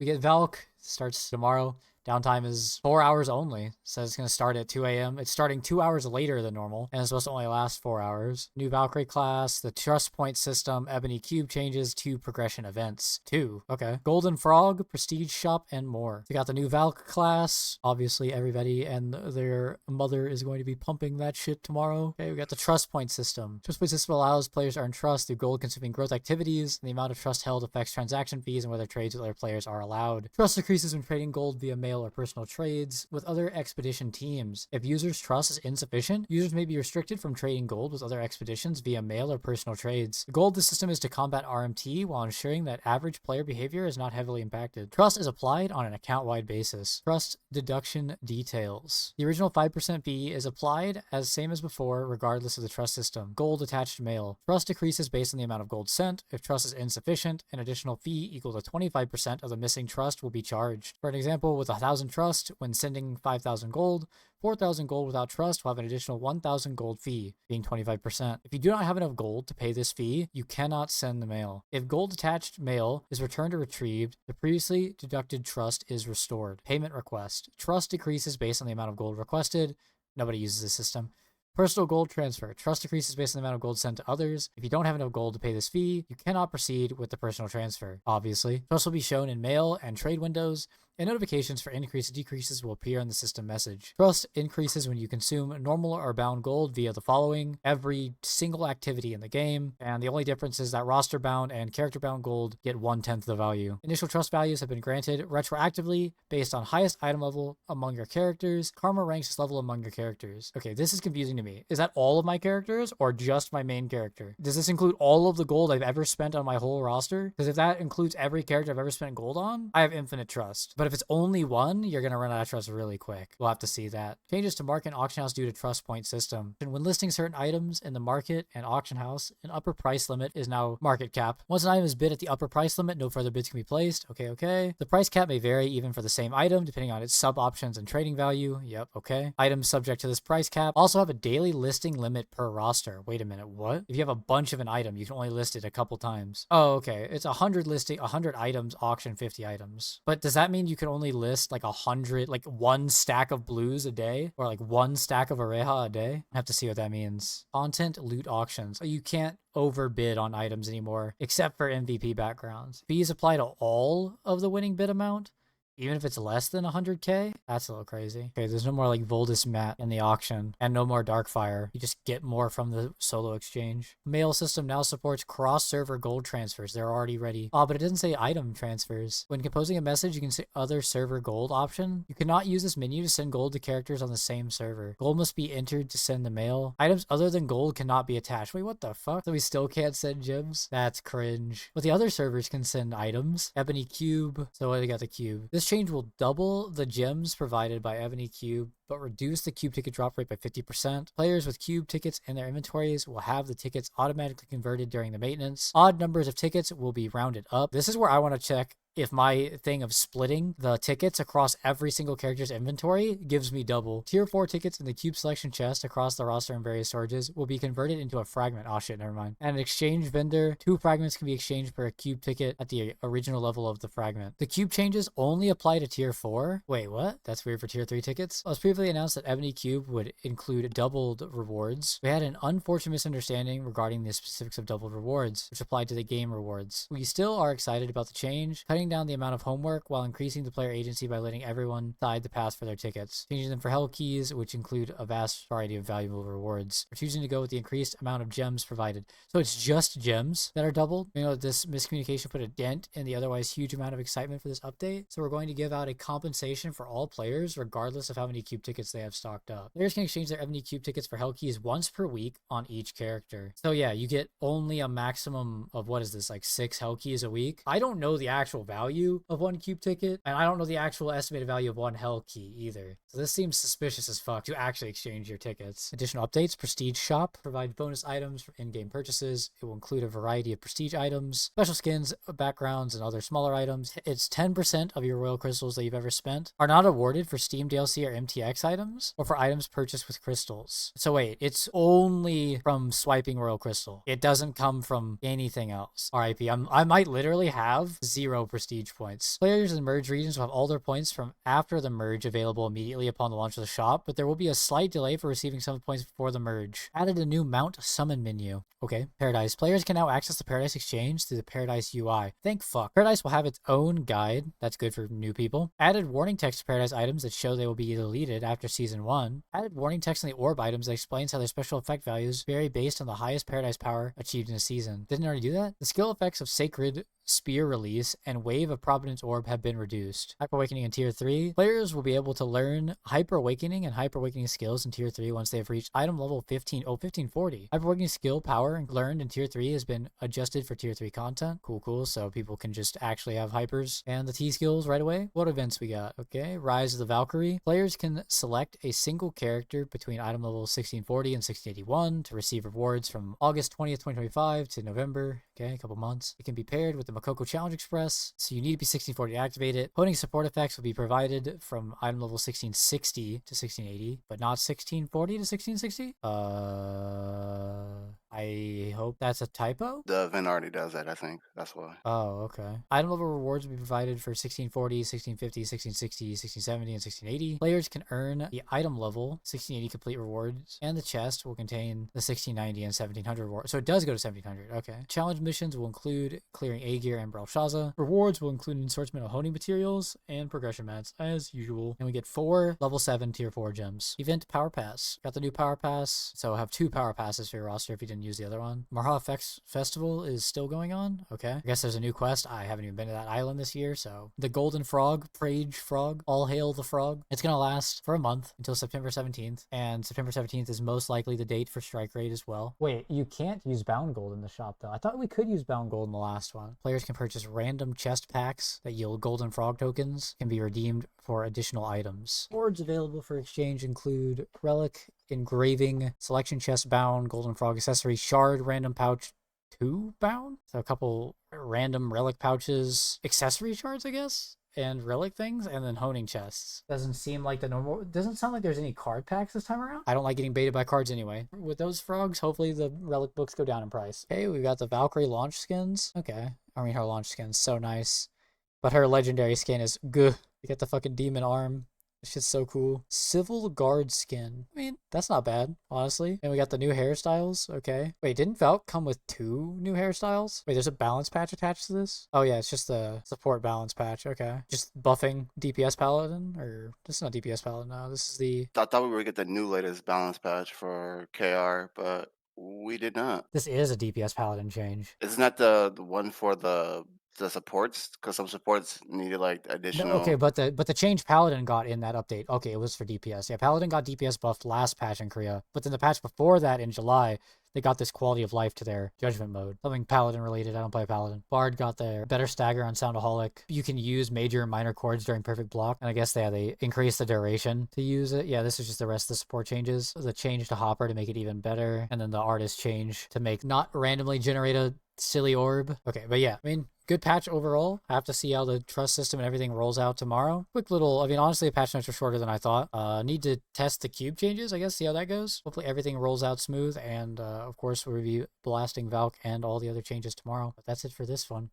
We get Valk, starts tomorrow. Downtime is 4 hours only. Says it's going to start at 2 a.m. It's starting 2 hours later than normal, and it's supposed to only last 4 hours. New Valkyrie class, the trust point system, Ebony Cube changes, 2 progression events. 2, okay. Golden Frog, Prestige Shop, and more. We got the new Valk class. Obviously, everybody and their mother is going to be pumping that shit tomorrow. Okay, we got the trust point system. Trust point system allows players to earn trust through gold-consuming growth activities, and the amount of trust held affects transaction fees and whether trades with other players are allowed. Trust decreases when trading gold via mail or personal trades with other expedition teams. If users' trust is insufficient, users may be restricted from trading gold with other expeditions via mail or personal trades. The goal of the system is to combat RMT while ensuring that average player behavior is not heavily impacted. Trust is applied on an account-wide basis. Trust deduction details. The original 5% fee is applied as same as before, regardless of the trust system. Gold attached mail. Trust decreases based on the amount of gold sent. If trust is insufficient, an additional fee equal to 25% of the missing trust will be charged. For an example, with 1,000 trust, when sending 5,000 gold, 4,000 gold without trust will have an additional 1,000 gold fee, being 25%. If you do not have enough gold to pay this fee, you cannot send the mail. If gold attached mail is returned or retrieved, the previously deducted trust is restored. Payment request. Trust decreases based on the amount of gold requested. Nobody uses this system. Personal gold transfer. Trust decreases based on the amount of gold sent to others. If you don't have enough gold to pay this fee, you cannot proceed with the personal transfer. Obviously, trust will be shown in mail and trade windows, and notifications for increase and decreases will appear in the system message. Trust increases when you consume normal or bound gold via the following: every single activity in the game, and the only difference is that roster bound and character bound gold get 1/10 the value. Initial trust values have been granted retroactively based on highest item level among your characters. Karma ranks as level among your characters. Okay, this is confusing to me. Is that all of my characters or just my main character? Does this include all of the gold I've ever spent on my whole roster? Because if that includes every character I've ever spent gold on, I have infinite trust. But if it's only one, you're going to run out of trust really quick. We'll have to see that. Changes to market and auction house due to trust point system. And when listing certain items in the market and auction house, an upper price limit is now market cap. Once an item is bid at the upper price limit, no further bids can be placed. Okay. The price cap may vary even for the same item, depending on its sub options and trading value. Yep, okay. Items subject to this price cap also have a daily listing limit per roster. Wait a minute, what? If you have a bunch of an item, you can only list it a couple times. Oh, okay. It's 100 listing, 100 items, auction 50 items. But does that mean you can only list like 100, like one stack of blues a day, or like one stack of Areja a day? I have to see what that means. Content loot auctions. You can't overbid on items anymore, except for MVP backgrounds. Fees apply to all of the winning bid amount, even if it's less than 100k? That's a little crazy. Okay, there's no more like Voldus Mat in the auction, and no more Darkfire. You just get more from the solo exchange. Mail system now supports cross-server gold transfers. They're already ready. Oh, but it doesn't say item transfers. When composing a message, you can say other server gold option. You cannot use this menu to send gold to characters on the same server. Gold must be entered to send the mail. Items other than gold cannot be attached. Wait, what the fuck? So we still can't send gems? That's cringe. But the other servers can send items. Ebony Cube. So they got the cube. This change will double the gems provided by Ebony Cube, but reduce the cube ticket drop rate by 50%. Players with cube tickets in their inventories will have the tickets automatically converted during the maintenance. Odd numbers of tickets will be rounded up. This is where I want to check if my thing of splitting the tickets across every single character's inventory gives me double. Tier 4 tickets in the cube selection chest across the roster in various storages will be converted into a fragment. Oh shit, never mind. And an exchange vendor, 2 fragments can be exchanged for a cube ticket at the original level of the fragment. The cube changes only apply to tier 4. Wait, what? That's weird for tier 3 tickets. It was previously announced that Ebony Cube would include doubled rewards. We had an unfortunate misunderstanding regarding the specifics of doubled rewards, which applied to the game rewards. We still are excited about the change, cutting down the amount of homework while increasing the player agency by letting everyone decide the path for their tickets. Changing them for hell keys, which include a vast variety of valuable rewards. We're choosing to go with the increased amount of gems provided. So it's just gems that are doubled. You know, this miscommunication put a dent in the otherwise huge amount of excitement for this update. So we're going to give out a compensation for all players, regardless of how many cube tickets they have stocked up. Players can exchange their Ebony Cube tickets for hell keys once per week on each character. So yeah, you get only a maximum of, what is this, like 6 hell keys a week? I don't know the actual value of 1 cube ticket, and I don't know the actual estimated value of 1 hell key either. So this seems suspicious as fuck to actually exchange your tickets. Additional updates: Prestige Shop provides bonus items for in-game purchases. It will include a variety of prestige items, special skins, backgrounds, and other smaller items. It's 10% of your royal crystals that you've ever spent are not awarded for Steam DLC or MTX X items or for items purchased with crystals. So wait, it's only from swiping Royal Crystal. It doesn't come from anything else. RIP. I might literally have 0 prestige points. Players in merge regions will have all their points from after the merge available immediately upon the launch of the shop, but there will be a slight delay for receiving some points before the merge. Added a new Mount Summon menu. Okay. Paradise. Players can now access the Paradise Exchange through the Paradise UI. Thank fuck. Paradise will have its own guide. That's good for new people. Added warning text to Paradise items that show they will be deleted after Season 1. Added warning text on the orb items that explains how their special effect values vary based on the highest Paradise power achieved in a season. Didn't already do that? The skill effects of Sacred Spear Release and Wave of Providence Orb have been reduced. Hyper Awakening in Tier 3. Players will be able to learn Hyper Awakening and Hyper Awakening skills in Tier 3 once they have reached item level 1540. Hyper Awakening skill power learned in Tier 3 has been adjusted for Tier 3 content. Cool, so people can just actually have hypers and the T skills right away. What events we got? Okay, Rise of the Valkyrie. Players can select a single character between item level 1640 and 1681 to receive rewards from August 20th, 2025 to November. Okay, a couple months. It can be paired with the Makoko Challenge Express, so you need to be 1640 to activate it. Honing support effects will be provided from item level 1660 to 1680, but not 1640 to 1660? I hope that's a typo? The event already does that, I think. That's why. Oh, okay. Item level rewards will be provided for 1640, 1650, 1660, 1670, and 1680. Players can earn the item level 1680 complete rewards, and the chest will contain the 1690 and 1700 rewards. So it does go to 1700. Okay. Challenge missions will include clearing A gear and Belshazzar. Rewards will include an assortment of honing materials and progression mats as usual. And we get 4 level 7 tier 4 gems. Event Power Pass. Got the new Power Pass. So have 2 Power Passes for your roster if you didn't use the other one. Marha Effects Festival is still going on. Okay. I guess there's a new quest. I haven't even been to that island this year, so the Golden Frog, Prage Frog, all hail the frog. It's gonna last for a month until September 17th, and September 17th is most likely the date for strike rate as well. Wait, you can't use bound gold in the shop though. I thought we could use bound gold in the last one. Players can purchase random chest packs that yield golden frog tokens, can be redeemed for additional items. Rewards available for exchange include relic, engraving, selection chest bound, golden frog accessory, shard, random pouch, 2 bound, so a couple random relic pouches, accessory shards, I guess, and relic things, and then honing chests. Doesn't seem like the normal. Doesn't sound like there's any card packs this time around. I don't like getting baited by cards anyway. With those frogs, hopefully the relic books go down in price. Okay, we've got the Valkyrie launch skins. Okay, I mean her launch skin's so nice, but her legendary skin is good. You get the fucking demon arm. This shit's so cool. Civil Guard skin. I mean, that's not bad, honestly. And we got the new hairstyles. Okay. Wait, didn't Valk come with 2 new hairstyles? Wait, there's a balance patch attached to this? Oh yeah, it's just the support balance patch. Okay. Just buffing DPS Paladin? Or, this is not DPS Paladin, no. This is the... I thought we were get the new latest balance patch for KR, but we did not. This is a DPS Paladin change. Isn't that the one for the supports? Because some supports needed like No, additional. okay, but the change Paladin got in that update, okay, it was for DPS. Yeah, Paladin got DPS buffed last patch in Korea, but then the patch before that in July, they got this quality of life to their judgment mode. Something Paladin related. I don't play Paladin. Bard got their better stagger on Soundaholic. You can use major and minor chords during perfect block. And I guess they increased the duration to use it. Yeah, this is just the rest of the support changes. The change to Hopper to make it even better. And then the artist change to make not randomly generate a silly orb. Okay, but yeah, I mean, good patch overall. I have to see how the trust system and everything rolls out tomorrow. Quick little, I mean, honestly, the patch notes are shorter than I thought. Need to test the cube changes, I guess, see how that goes. Hopefully everything rolls out smooth, and of course, we'll be blasting Valk and all the other changes tomorrow. But that's it for this one.